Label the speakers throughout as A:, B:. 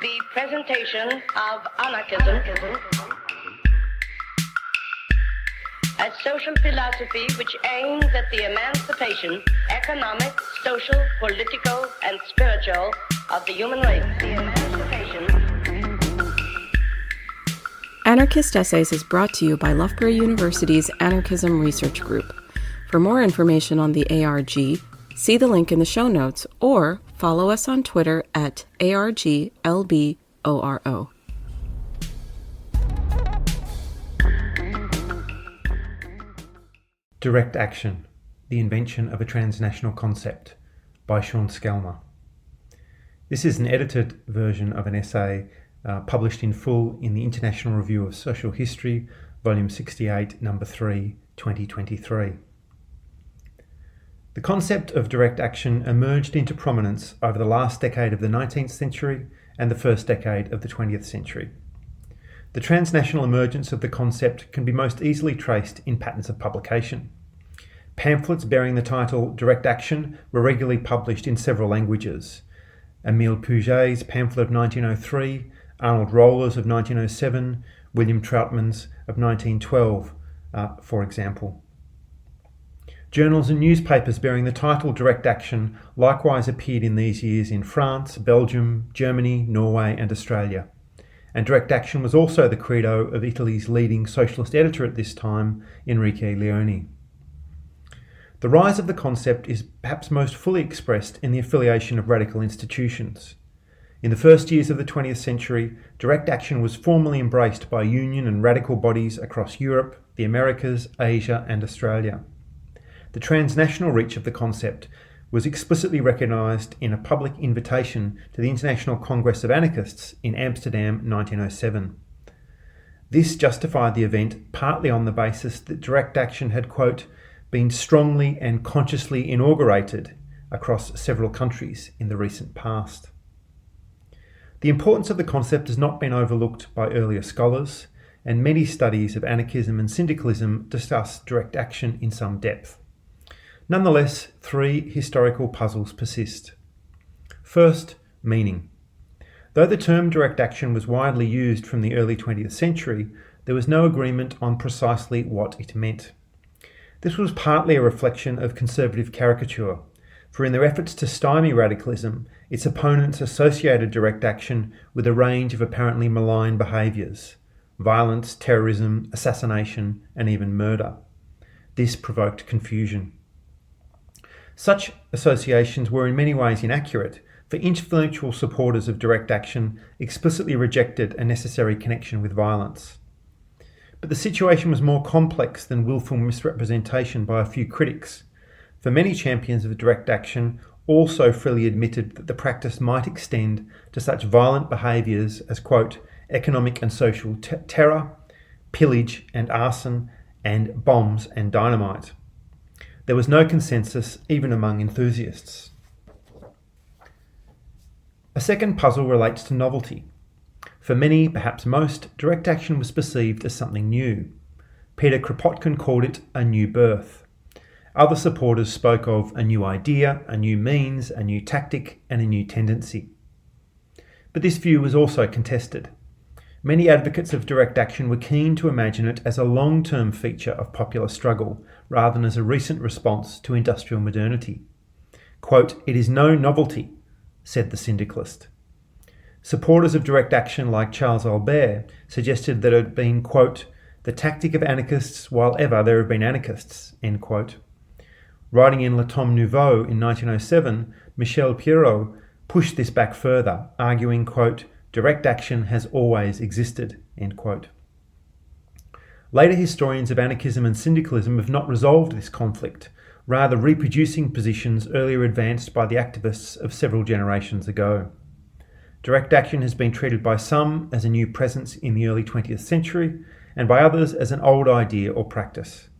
A: The presentation of anarchism as social philosophy which aims at the emancipation, economic, social, political, and spiritual of the human race. The emancipation.
B: Anarchist Essays is brought to you by Loughborough University's Anarchism Research Group. For more information on the ARG, see the link in the show notes or follow us on Twitter at ARGLBORO.
C: Direct Action, the Invention of a Transnational Concept by Scalmer. This is an edited version of an essay published in full in the International Review of Social History, Volume 68, Number 3, 2023. The concept of direct action emerged into prominence over the last decade of the 19th century and the first decade of the 20th century. The transnational emergence of the concept can be most easily traced in patterns of publication. Pamphlets bearing the title Direct Action were regularly published in several languages. Émile Pouget's pamphlet of 1903, Arnold Roller's of 1907, William Troutman's of 1912, for example. Journals and newspapers bearing the title Direct Action likewise appeared in these years in France, Belgium, Germany, Norway and Australia. And direct action was also the credo of Italy's leading socialist editor at this time, Enrique Leone. The rise of the concept is perhaps most fully expressed in the affiliation of radical institutions. In the first years of the 20th century, direct action was formally embraced by union and radical bodies across Europe, the Americas, Asia and Australia. The transnational reach of the concept was explicitly recognised in a public invitation to the International Congress of Anarchists in Amsterdam 1907. This justified the event partly on the basis that direct action had, quote, been strongly and consciously inaugurated across several countries in the recent past. The importance of the concept has not been overlooked by earlier scholars, and many studies of anarchism and syndicalism discuss direct action in some depth. Nonetheless, three historical puzzles persist. First, meaning. Though the term direct action was widely used from the early 20th century, there was no agreement on precisely what it meant. This was partly a reflection of conservative caricature, for in their efforts to stymie radicalism, its opponents associated direct action with a range of apparently malign behaviours: violence, terrorism, assassination, and even murder. This provoked confusion. Such associations were in many ways inaccurate, for influential supporters of direct action explicitly rejected a necessary connection with violence. But the situation was more complex than willful misrepresentation by a few critics, for many champions of direct action also freely admitted that the practice might extend to such violent behaviours as, quote, economic and social terror, pillage and arson, and bombs and dynamite. There was no consensus even among enthusiasts. A second puzzle relates to novelty. For many, perhaps most, direct action was perceived as something new. Peter Kropotkin called it a new birth. Other supporters spoke of a new idea, a new means, a new tactic, and a new tendency. But this view was also contested. Many advocates of direct action were keen to imagine it as a long-term feature of popular struggle, rather than as a recent response to industrial modernity. Quote, "It is no novelty," said the syndicalist. Supporters of direct action like Charles Albert suggested that it had been, quote, "the tactic of anarchists while ever there have been anarchists," end quote. Writing in Le Temps Nouveau in 1907, Michel Pierrot pushed this back further, arguing, quote, "direct action has always existed," end quote. Later historians of anarchism and syndicalism have not resolved this conflict, rather reproducing positions earlier advanced by the activists of several generations ago. Direct action has been treated by some as a new presence in the early 20th century, and by others as an old idea or practice.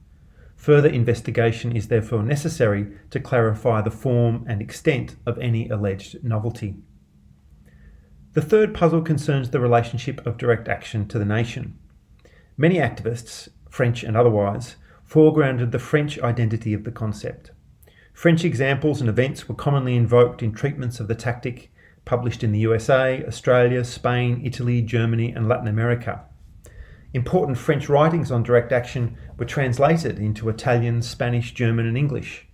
C: Further investigation is therefore necessary to clarify the form and extent of any alleged novelty. The third puzzle concerns the relationship of direct action to the nation. Many activists, French and otherwise, foregrounded the French identity of the concept. French examples and events were commonly invoked in treatments of the tactic, published in the USA, Australia, Spain, Italy, Germany, and Latin America. Important French writings on direct action were translated into Italian, Spanish, German, and English.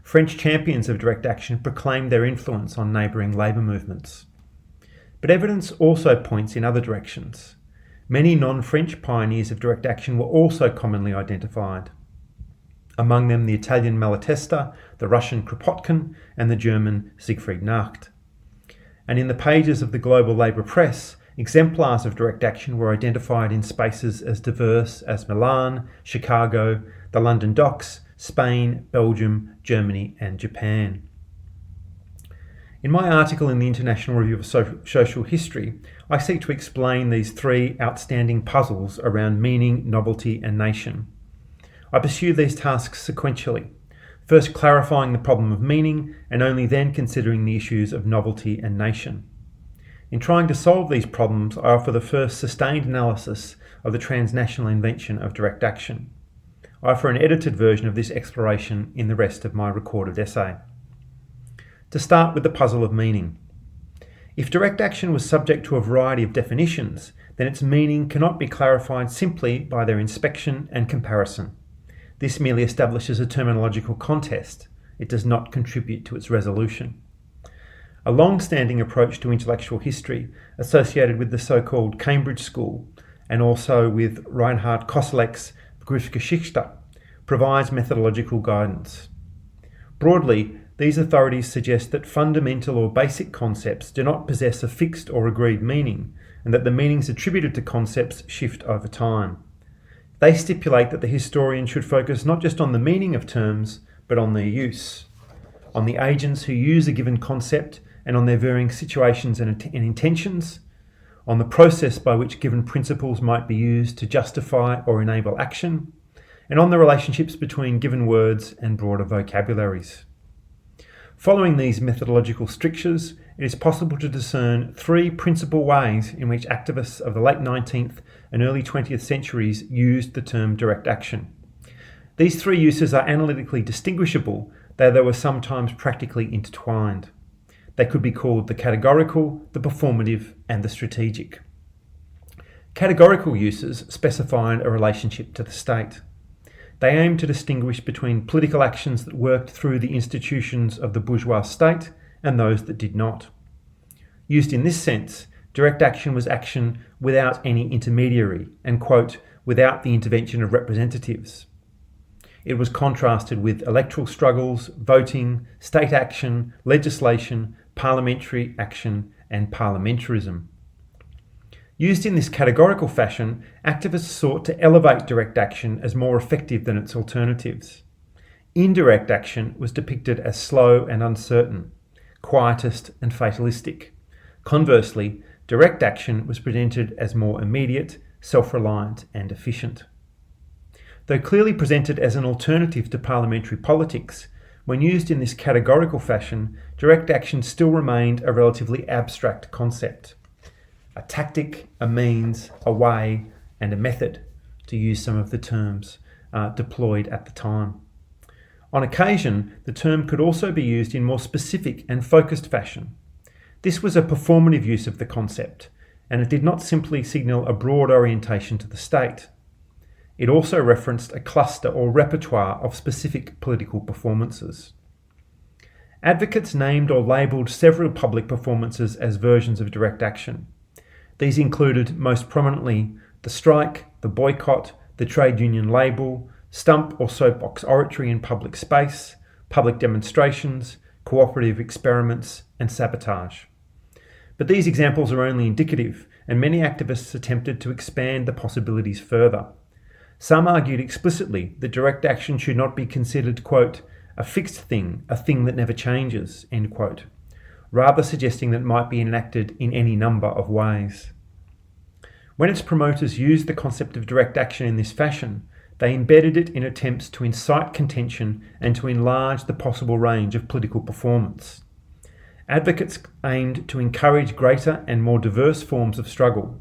C: French champions of direct action proclaimed their influence on neighbouring labour movements. But evidence also points in other directions. Many non-French pioneers of direct action were also commonly identified. Among them the Italian Malatesta, the Russian Kropotkin, and the German Siegfried Nacht. And in the pages of the global labour press, exemplars of direct action were identified in spaces as diverse as Milan, Chicago, the London docks, Spain, Belgium, Germany, and Japan. In my article in the International Review of Social History, I seek to explain these three outstanding puzzles around meaning, novelty, and nation. I pursue these tasks sequentially, first clarifying the problem of meaning, and only then considering the issues of novelty and nation. In trying to solve these problems, I offer the first sustained analysis of the transnational invention of direct action. I offer an edited version of this exploration in the rest of my recorded essay. To start with the puzzle of meaning. If direct action was subject to a variety of definitions, then its meaning cannot be clarified simply by their inspection and comparison. This merely establishes a terminological contest. It does not contribute to its resolution. A long-standing approach to intellectual history associated with the so-called Cambridge School and also with Reinhard Koselleck's Begriffsgeschichte provides methodological guidance. Broadly, these authorities suggest that fundamental or basic concepts do not possess a fixed or agreed meaning, and that the meanings attributed to concepts shift over time. They stipulate that the historian should focus not just on the meaning of terms, but on their use, on the agents who use a given concept and on their varying situations and intentions, on the process by which given principles might be used to justify or enable action, and on the relationships between given words and broader vocabularies. Following these methodological strictures, it is possible to discern three principal ways in which activists of the late 19th and early 20th centuries used the term direct action. These three uses are analytically distinguishable, though they were sometimes practically intertwined. They could be called the categorical, the performative, and the strategic. Categorical uses specified a relationship to the state. They aimed to distinguish between political actions that worked through the institutions of the bourgeois state and those that did not. Used in this sense, direct action was action without any intermediary and, quote, without the intervention of representatives. It was contrasted with electoral struggles, voting, state action, legislation, parliamentary action, and parliamentarism. Used in this categorical fashion, activists sought to elevate direct action as more effective than its alternatives. Indirect action was depicted as slow and uncertain, quietist and fatalistic. Conversely, direct action was presented as more immediate, self-reliant, and efficient. Though clearly presented as an alternative to parliamentary politics, when used in this categorical fashion, direct action still remained a relatively abstract concept. A tactic, a means, a way, and a method, to use some of the terms deployed at the time. On occasion, the term could also be used in more specific and focused fashion. This was a performative use of the concept, and it did not simply signal a broad orientation to the state. It also referenced a cluster or repertoire of specific political performances. Advocates named or labelled several public performances as versions of direct action. These included, most prominently, the strike, the boycott, the trade union label, stump or soapbox oratory in public space, public demonstrations, cooperative experiments, and sabotage. But these examples are only indicative, and many activists attempted to expand the possibilities further. Some argued explicitly that direct action should not be considered, quote, a fixed thing, a thing that never changes, end quote, rather suggesting that it might be enacted in any number of ways. When its promoters used the concept of direct action in this fashion, they embedded it in attempts to incite contention and to enlarge the possible range of political performance. Advocates aimed to encourage greater and more diverse forms of struggle,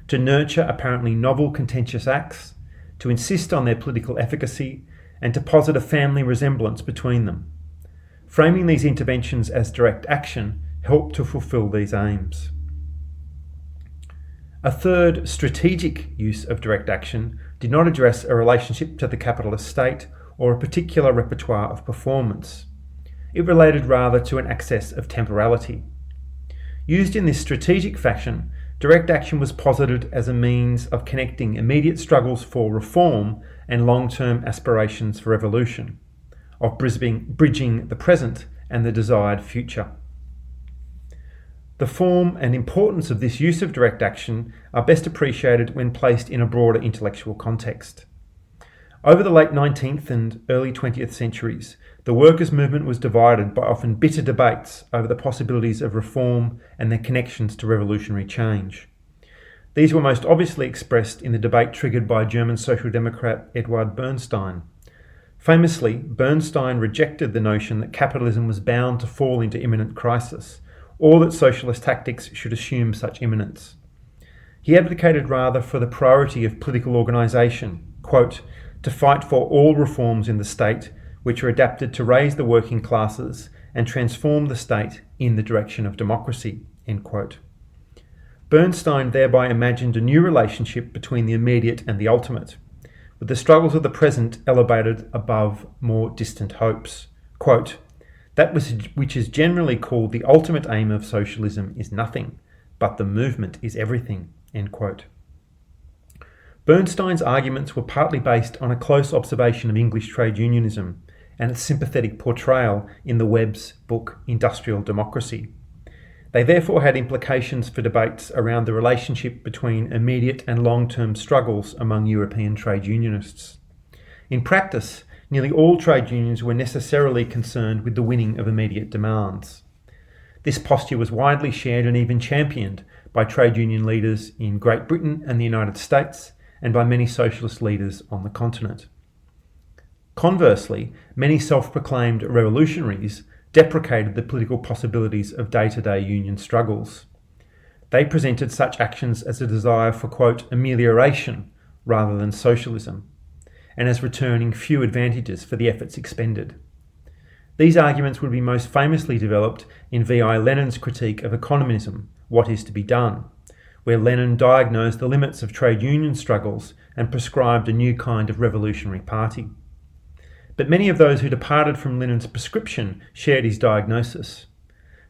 C: to nurture apparently novel contentious acts, to insist on their political efficacy, and to posit a family resemblance between them. Framing these interventions as direct action help to fulfil these aims. A third strategic use of direct action did not address a relationship to the capitalist state or a particular repertoire of performance. It related rather to an access of temporality. Used in this strategic fashion, direct action was posited as a means of connecting immediate struggles for reform and long-term aspirations for revolution, of bridging the present and the desired future. The form and importance of this use of direct action are best appreciated when placed in a broader intellectual context. Over the late 19th and early 20th centuries, the workers' movement was divided by often bitter debates over the possibilities of reform and their connections to revolutionary change. These were most obviously expressed in the debate triggered by German Social Democrat Eduard Bernstein. Famously, Bernstein rejected the notion that capitalism was bound to fall into imminent crisis, or that socialist tactics should assume such imminence. He advocated rather for the priority of political organisation, quote, to fight for all reforms in the state which are adapted to raise the working classes and transform the state in the direction of democracy, end quote. Bernstein thereby imagined a new relationship between the immediate and the ultimate, with the struggles of the present elevated above more distant hopes. Quote, that which is generally called the ultimate aim of socialism is nothing, but the movement is everything, end quote. Bernstein's arguments were partly based on a close observation of English trade unionism and its sympathetic portrayal in the Webb's book Industrial Democracy. They therefore had implications for debates around the relationship between immediate and long-term struggles among European trade unionists. In practice, nearly all trade unions were necessarily concerned with the winning of immediate demands. This posture was widely shared and even championed by trade union leaders in Great Britain and the United States, and by many socialist leaders on the continent. Conversely, many self-proclaimed revolutionaries deprecated the political possibilities of day-to-day union struggles. They presented such actions as a desire for, quote, amelioration rather than socialism, and as returning few advantages for the efforts expended. These arguments would be most famously developed in V.I. Lenin's critique of economism, What is to be Done, where Lenin diagnosed the limits of trade union struggles and prescribed a new kind of revolutionary party. But many of those who departed from Lenin's prescription shared his diagnosis.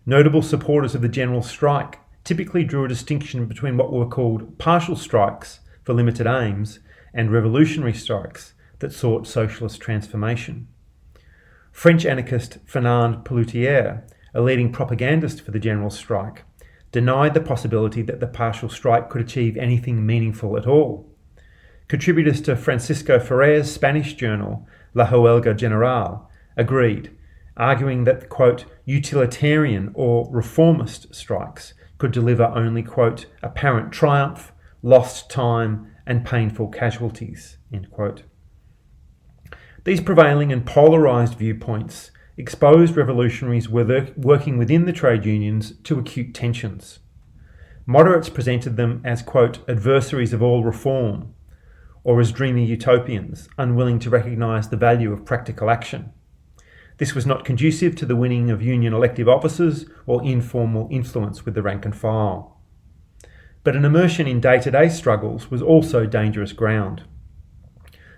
C: Notable supporters of the general strike typically drew a distinction between what were called partial strikes for limited aims and revolutionary strikes that sought socialist transformation. French anarchist Fernand Pelloutier, a leading propagandist for the general strike, denied the possibility that the partial strike could achieve anything meaningful at all. Contributors to Francisco Ferrer's Spanish journal, La Huelga General, agreed, arguing that, quote, utilitarian or reformist strikes could deliver only, quote, apparent triumph, lost time, and painful casualties, end quote. These prevailing and polarised viewpoints exposed revolutionaries working within the trade unions to acute tensions. Moderates presented them as, quote, adversaries of all reform, or as dreamy utopians, unwilling to recognise the value of practical action. This was not conducive to the winning of union elective offices or informal influence with the rank and file. But an immersion in day-to-day struggles was also dangerous ground.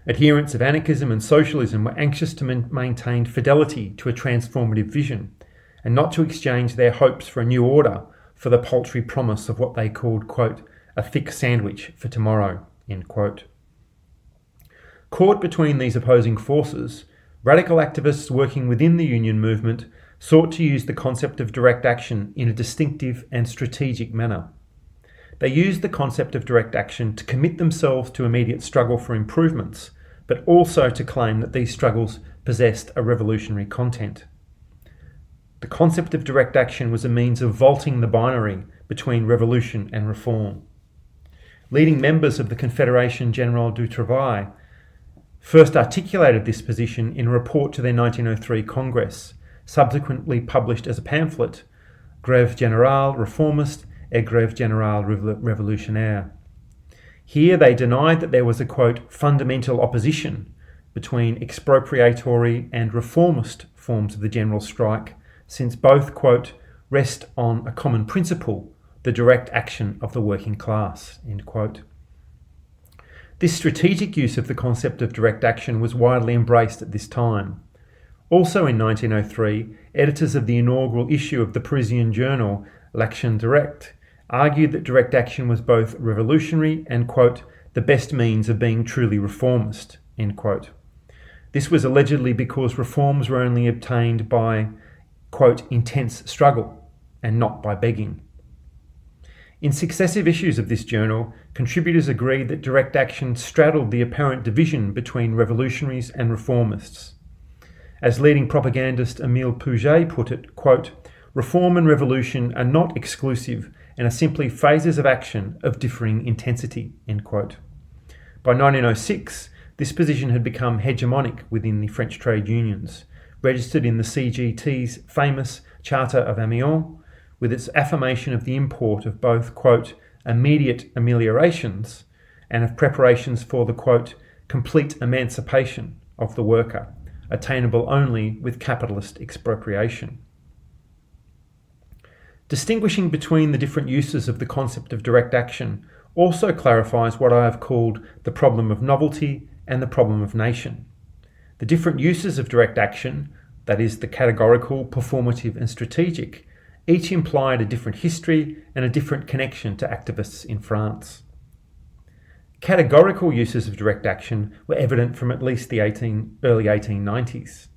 C: Adherents of anarchism and socialism were anxious to maintain fidelity to a transformative vision, and not to exchange their hopes for a new order for the paltry promise of what they called, quote, a thick sandwich for tomorrow, end quote. Caught between these opposing forces, radical activists working within the union movement sought to use the concept of direct action in a distinctive and strategic manner. They used the concept of direct action to commit themselves to immediate struggle for improvements, but also to claim that these struggles possessed a revolutionary content. The concept of direct action was a means of vaulting the binary between revolution and reform. Leading members of the Confédération Générale du Travail first articulated this position in a report to their 1903 Congress, subsequently published as a pamphlet, Grève Générale Réformiste et Grève Générale Révolutionnaire. Here they denied that there was a, quote, fundamental opposition between expropriatory and reformist forms of the general strike, since both, quote, rest on a common principle, the direct action of the working class." End quote. This strategic use of the concept of direct action was widely embraced at this time. Also in 1903, editors of the inaugural issue of the Parisian journal L'Action Directe argued that direct action was both revolutionary and, quote, "the best means of being truly reformist," end quote. This was allegedly because reforms were only obtained by, quote, "intense struggle," and not by begging. In successive issues of this journal, contributors agreed that direct action straddled the apparent division between revolutionaries and reformists. As leading propagandist Émile Pouget put it, quote, "Reform and revolution are not exclusive and are simply phases of action of differing intensity," end quote. By 1906, this position had become hegemonic within the French trade unions, registered in the CGT's famous Charter of Amiens, with its affirmation of the import of both, quote, "immediate ameliorations" and of preparations for the, quote, "complete emancipation" of the worker, attainable only with capitalist expropriation. Distinguishing between the different uses of the concept of direct action also clarifies what I have called the problem of novelty and the problem of nation. The different uses of direct action, that is, the categorical, performative and strategic, each implied a different history and a different connection to activists in France. Categorical uses of direct action were evident from at least the early 1890s.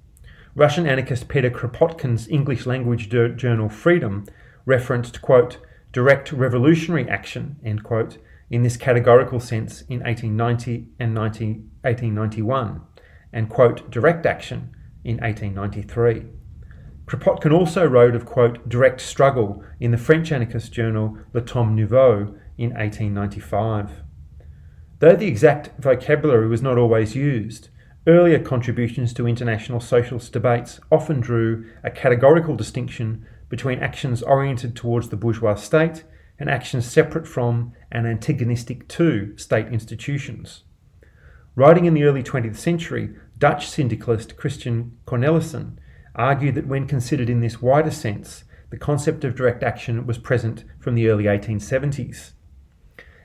C: Russian anarchist Peter Kropotkin's English language journal Freedom referenced, quote, "direct revolutionary action," end quote, in this categorical sense in 1890 and 1891, and, quote, "direct action" in 1893. Kropotkin also wrote of, quote, "direct struggle" in the French anarchist journal Le Temps Nouveau in 1895. Though the exact vocabulary was not always used, earlier contributions to international socialist debates often drew a categorical distinction between actions oriented towards the bourgeois state and actions separate from and antagonistic to state institutions. Writing in the early 20th century, Dutch syndicalist Christian Cornelissen argued that when considered in this wider sense, the concept of direct action was present from the early 1870s.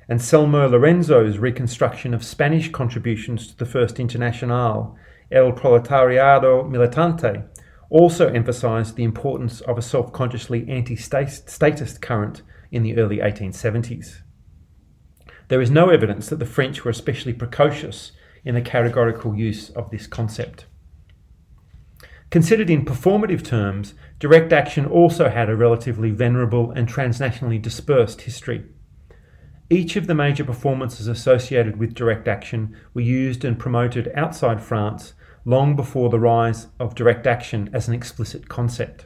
C: Anselmo Lorenzo's reconstruction of Spanish contributions to the First Internacional, El Proletariado Militante, also emphasised the importance of a self-consciously anti-statist current in the early 1870s. There is no evidence that the French were especially precocious in the categorical use of this concept. Considered in performative terms, direct action also had a relatively venerable and transnationally dispersed history. Each of the major performances associated with direct action were used and promoted outside France long before the rise of direct action as an explicit concept.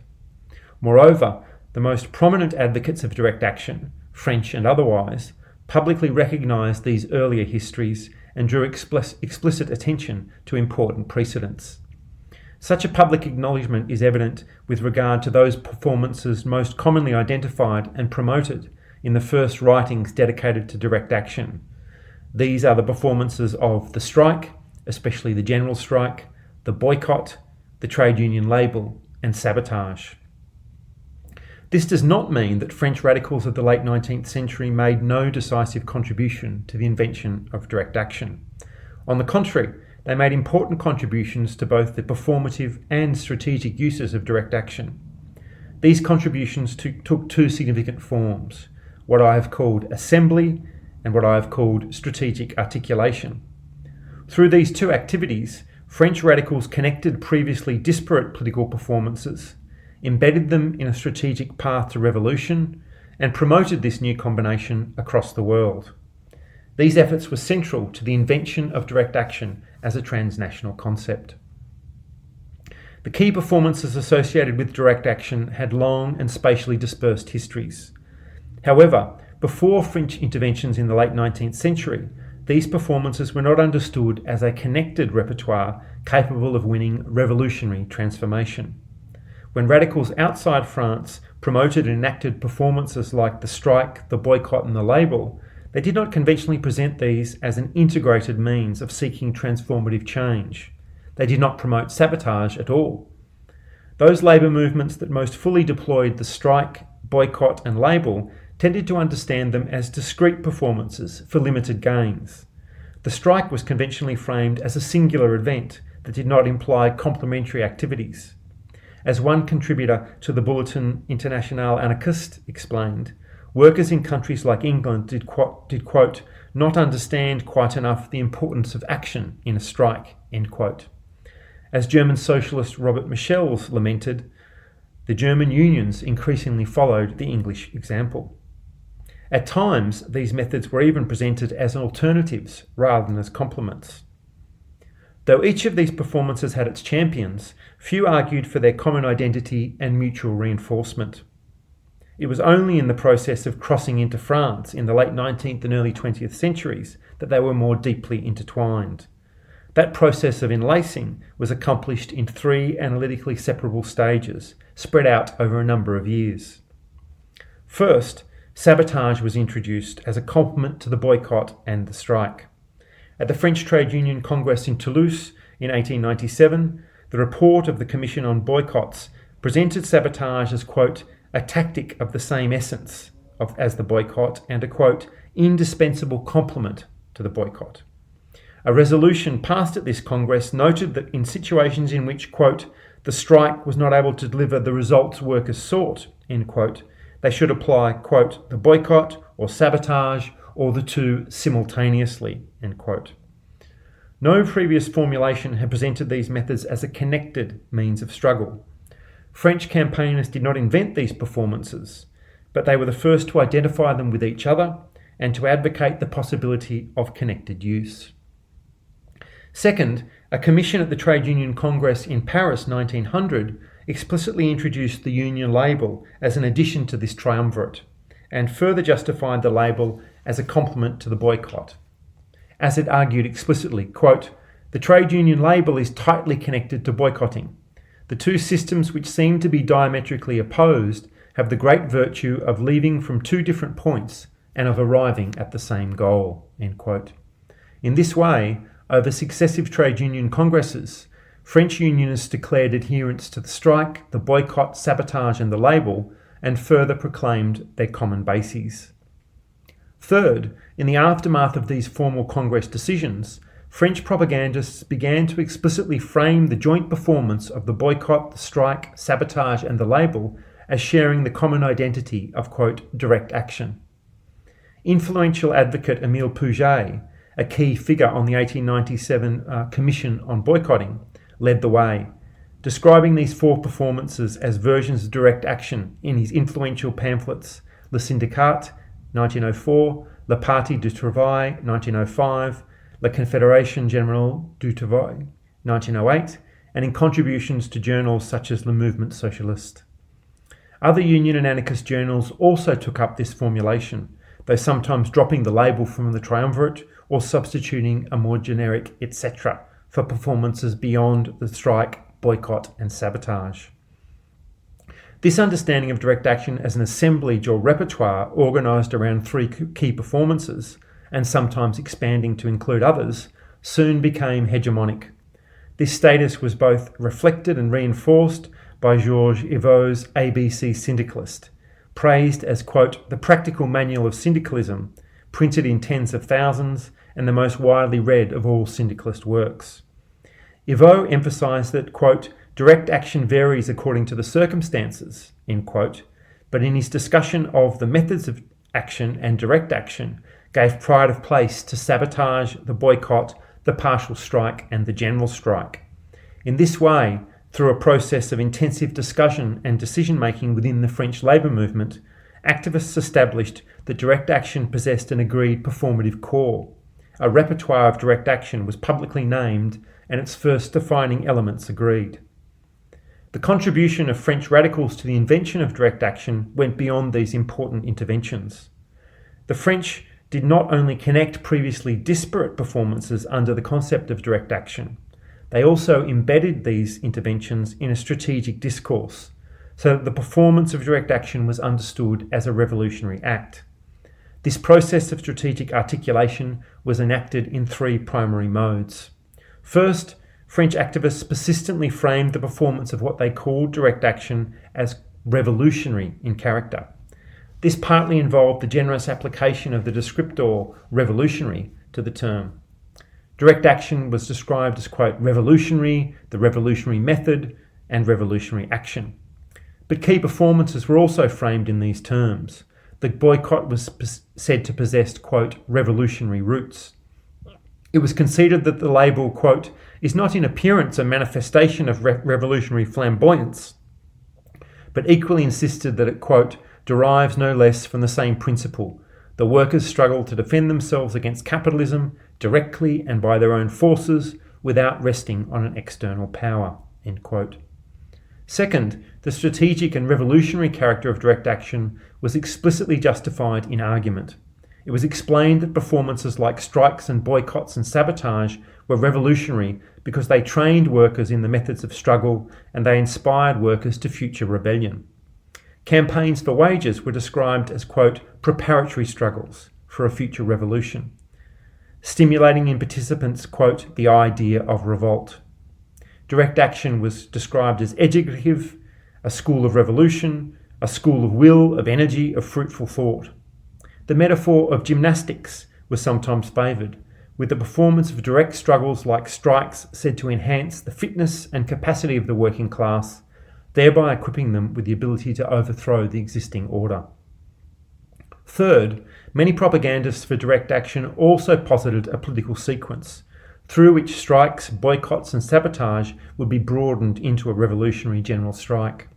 C: Moreover, the most prominent advocates of direct action, French and otherwise, publicly recognised these earlier histories and drew explicit attention to important precedents. Such a public acknowledgement is evident with regard to those performances most commonly identified and promoted in the first writings dedicated to direct action. These are the performances of the strike, especially the general strike, the boycott, the trade union label, and sabotage. This does not mean that French radicals of the late 19th century made no decisive contribution to the invention of direct action. On the contrary, they made important contributions to both the performative and strategic uses of direct action. These contributions took two significant forms, what I have called assembly and what I have called strategic articulation. Through these two activities, French radicals connected previously disparate political performances, embedded them in a strategic path to revolution, and promoted this new combination across the world. These efforts were central to the invention of direct action as a transnational concept. The key performances associated with direct action had long and spatially dispersed histories. However, before French interventions in the late 19th century, these performances were not understood as a connected repertoire capable of winning revolutionary transformation. When radicals outside France promoted and enacted performances like the strike, the boycott and the label, they did not conventionally present these as an integrated means of seeking transformative change. They did not promote sabotage at all. Those labour movements that most fully deployed the strike, boycott and label tended to understand them as discrete performances for limited gains. The strike was conventionally framed as a singular event that did not imply complementary activities. As one contributor to the bulletin International Anarchist explained, workers in countries like England did quote, not understand quite enough the importance of action in a strike, end quote. As German socialist Robert Michels lamented, the German unions increasingly followed the English example. At times, these methods were even presented as alternatives rather than as complements. Though each of these performances had its champions, few argued for their common identity and mutual reinforcement. It was only in the process of crossing into France in the late 19th and early 20th centuries that they were more deeply intertwined. That process of enlacing was accomplished in 3 analytically separable stages, spread out over a number of years. First, sabotage was introduced as a complement to the boycott and the strike. At the French Trade Union Congress in Toulouse in 1897, the report of the Commission on Boycotts presented sabotage as, quote, a tactic of the same essence as the boycott and a, quote, indispensable complement to the boycott. A resolution passed at this Congress noted that in situations in which, quote, the strike was not able to deliver the results workers sought, end quote, they should apply, quote, the boycott or sabotage or the two simultaneously, end quote. No previous formulation had presented these methods as a connected means of struggle. French campaigners did not invent these performances, but they were the first to identify them with each other and to advocate the possibility of connected use. Second, a commission at the Trade Union Congress in Paris 1900 explicitly introduced the union label as an addition to this triumvirate and further justified the label as a complement to the boycott. As it argued explicitly, quote, the trade union label is tightly connected to boycotting. The two systems which seem to be diametrically opposed have the great virtue of leaving from two different points and of arriving at the same goal, end quote. In this way, over successive trade union congresses, French unionists declared adherence to the strike, the boycott, sabotage and the label, and further proclaimed their common bases. Third, in the aftermath of these formal Congress decisions, French propagandists began to explicitly frame the joint performance of the boycott, the strike, sabotage and the label as sharing the common identity of, quote, direct action. Influential advocate Émile Pouget, a key figure on the 1897 Commission on Boycotting, led the way, describing these four performances as versions of direct action in his influential pamphlets Le Syndicat, 1904, Le Parti du Travail, 1905, La Confédération Générale du Travail, 1908, and in contributions to journals such as Le Mouvement Socialiste. Other union and anarchist journals also took up this formulation, though sometimes dropping the label from the triumvirate or substituting a more generic etc. for performances beyond the strike, boycott and sabotage. This understanding of direct action as an assemblage or repertoire organised around three key performances, and sometimes expanding to include others, soon became hegemonic. This status was both reflected and reinforced by Georges Yveau's ABC Syndicalist, praised as, quote, the practical manual of syndicalism, printed in tens of thousands and the most widely read of all syndicalist works. Yveau emphasised that, quote, direct action varies according to the circumstances, end quote, but in his discussion of the methods of action and direct action, gave pride of place to sabotage, the boycott, the partial strike and the general strike. In this way, through a process of intensive discussion and decision-making within the French labour movement, activists established that direct action possessed an agreed performative core. A repertoire of direct action was publicly named and its first defining elements agreed. The contribution of French radicals to the invention of direct action went beyond these important interventions. The French did not only connect previously disparate performances under the concept of direct action, they also embedded these interventions in a strategic discourse, so that the performance of direct action was understood as a revolutionary act. This process of strategic articulation was enacted in three primary modes. First, French activists persistently framed the performance of what they called direct action as revolutionary in character. This partly involved the generous application of the descriptor revolutionary to the term. Direct action was described as, quote, revolutionary, the revolutionary method, and revolutionary action. But key performances were also framed in these terms. The boycott was said to possess, quote, revolutionary roots. It was conceded that the label, quote, is not in appearance a manifestation of revolutionary flamboyance, but equally insisted that it, quote, derives no less from the same principle. The workers struggle to defend themselves against capitalism directly and by their own forces without resting on an external power, end quote. Second, the strategic and revolutionary character of direct action was explicitly justified in argument. It was explained that performances like strikes and boycotts and sabotage were revolutionary because they trained workers in the methods of struggle and they inspired workers to future rebellion. Campaigns for wages were described as, quote, preparatory struggles for a future revolution, stimulating in participants, quote, the idea of revolt. Direct action was described as educative, a school of revolution, a school of will, of energy, of fruitful thought. The metaphor of gymnastics was sometimes favoured, with the performance of direct struggles like strikes said to enhance the fitness and capacity of the working class, thereby equipping them with the ability to overthrow the existing order. Third, many propagandists for direct action also posited a political sequence, through which strikes, boycotts and sabotage would be broadened into a revolutionary general strike.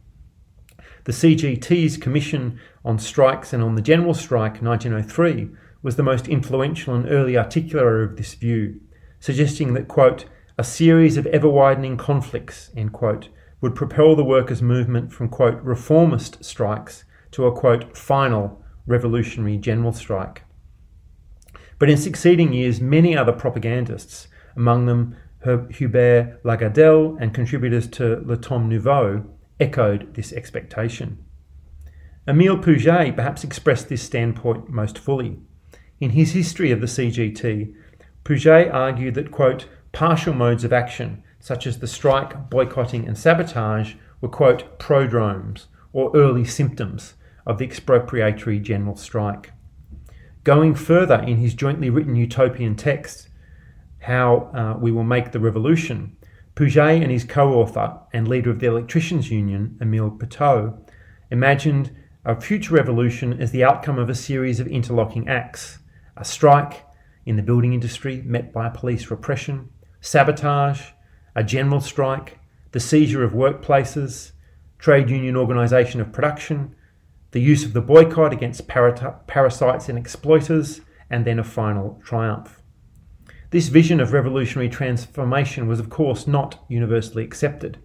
C: The CGT's Commission on Strikes and on the General Strike 1903 was the most influential and early articulator of this view, suggesting that, quote, a series of ever-widening conflicts, end quote, would propel the workers' movement from, quote, reformist strikes to a, quote, final revolutionary general strike. But in succeeding years, many other propagandists, among them Hubert Lagardelle and contributors to Le Temps Nouveau, echoed this expectation. Émile Pouget perhaps expressed this standpoint most fully. In his history of the CGT, Pouget argued that, quote, partial modes of action, such as the strike, boycotting and sabotage, were, quote, prodromes, or early symptoms of the expropriatory general strike. Going further in his jointly written utopian text, How We Will Make the Revolution, Pouget and his co-author and leader of the Electricians' Union, Émile Pétot, imagined a future revolution as the outcome of a series of interlocking acts: a strike in the building industry met by police repression, sabotage, a general strike, the seizure of workplaces, trade union organisation of production, the use of the boycott against parasites and exploiters, and then a final triumph. This vision of revolutionary transformation was, of course, not universally accepted,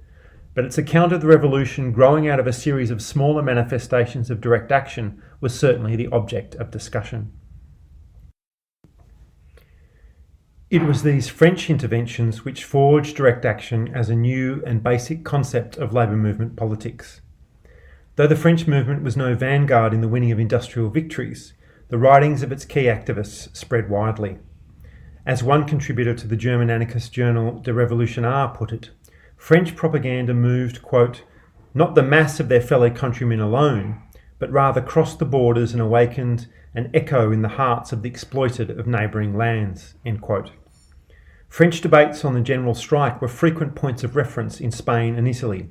C: but its account of the revolution growing out of a series of smaller manifestations of direct action was certainly the object of discussion. It was these French interventions which forged direct action as a new and basic concept of labour movement politics. Though the French movement was no vanguard in the winning of industrial victories, the writings of its key activists spread widely. As one contributor to the German anarchist journal De Revolutionnaire put it, French propaganda moved, quote, not the mass of their fellow countrymen alone, but rather crossed the borders and awakened an echo in the hearts of the exploited of neighbouring lands, end quote. French debates on the general strike were frequent points of reference in Spain and Italy.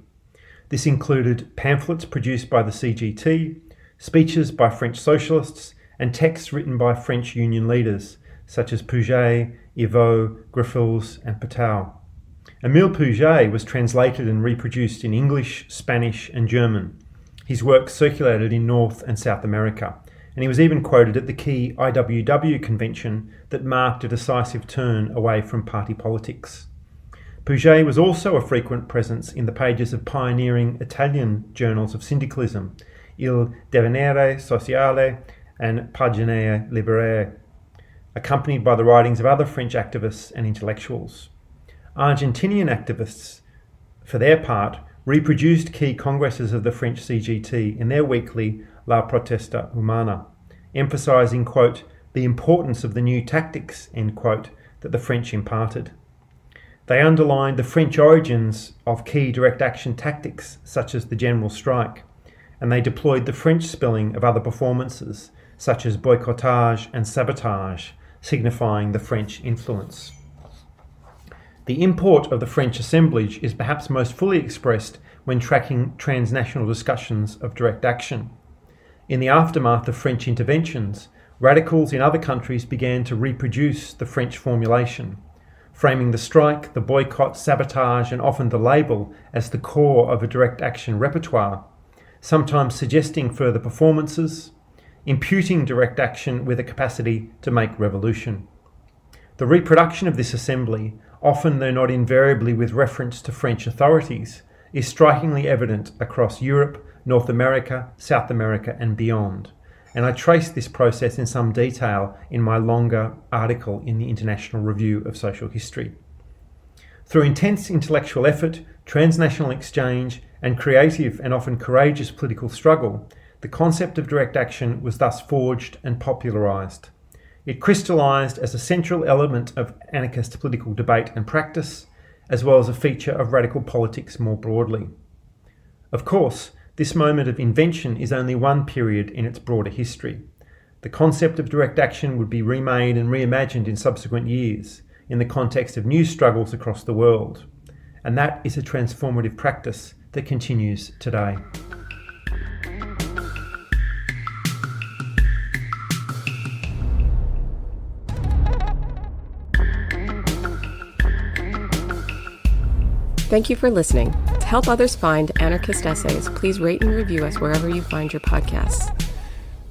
C: This included pamphlets produced by the CGT, speeches by French socialists, and texts written by French union leaders, such as Pouget, Yvot, Griffels, and Pétot. Émile Pouget was translated and reproduced in English, Spanish, and German. His work circulated in North and South America, and he was even quoted at the key IWW convention that marked a decisive turn away from party politics. Pouget was also a frequent presence in the pages of pioneering Italian journals of syndicalism, Il Devenire Sociale and Pagine Libere, accompanied by the writings of other French activists and intellectuals. Argentinian activists, for their part, reproduced key congresses of the French CGT in their weekly La Protesta Humana, emphasising, quote, the importance of the new tactics, end quote, that the French imparted. They underlined the French origins of key direct action tactics such as the general strike, and they deployed the French spelling of other performances such as boycottage and sabotage, signifying the French influence. The import of the French assemblage is perhaps most fully expressed when tracking transnational discussions of direct action. In the aftermath of French interventions, radicals in other countries began to reproduce the French formulation, framing the strike, the boycott, sabotage, and often the label as the core of a direct action repertoire, sometimes suggesting further performances, imputing direct action with a capacity to make revolution. The reproduction of this assembly, often though not invariably with reference to French authorities, is strikingly evident across Europe, North America, South America, and beyond. And I trace this process in some detail in my longer article in the International Review of Social History. Through intense intellectual effort, transnational exchange, and creative and often courageous political struggle, the concept of direct action was thus forged and popularised. It crystallised as a central element of anarchist political debate and practice, as well as a feature of radical politics more broadly. Of course, this moment of invention is only one period in its broader history. The concept of direct action would be remade and reimagined in subsequent years in the context of new struggles across the world, and that is a transformative practice that continues today.
B: Thank you for listening. To help others find anarchist essays, please rate and review us wherever you find your podcasts.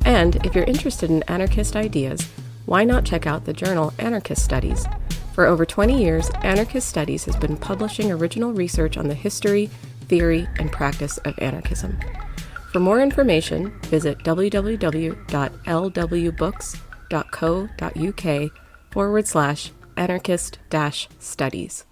B: And if you're interested in anarchist ideas, why not check out the journal Anarchist Studies? For over 20 years, Anarchist Studies has been publishing original research on the history, theory, and practice of anarchism. For more information, visit www.lwbooks.co.uk/anarchist-studies.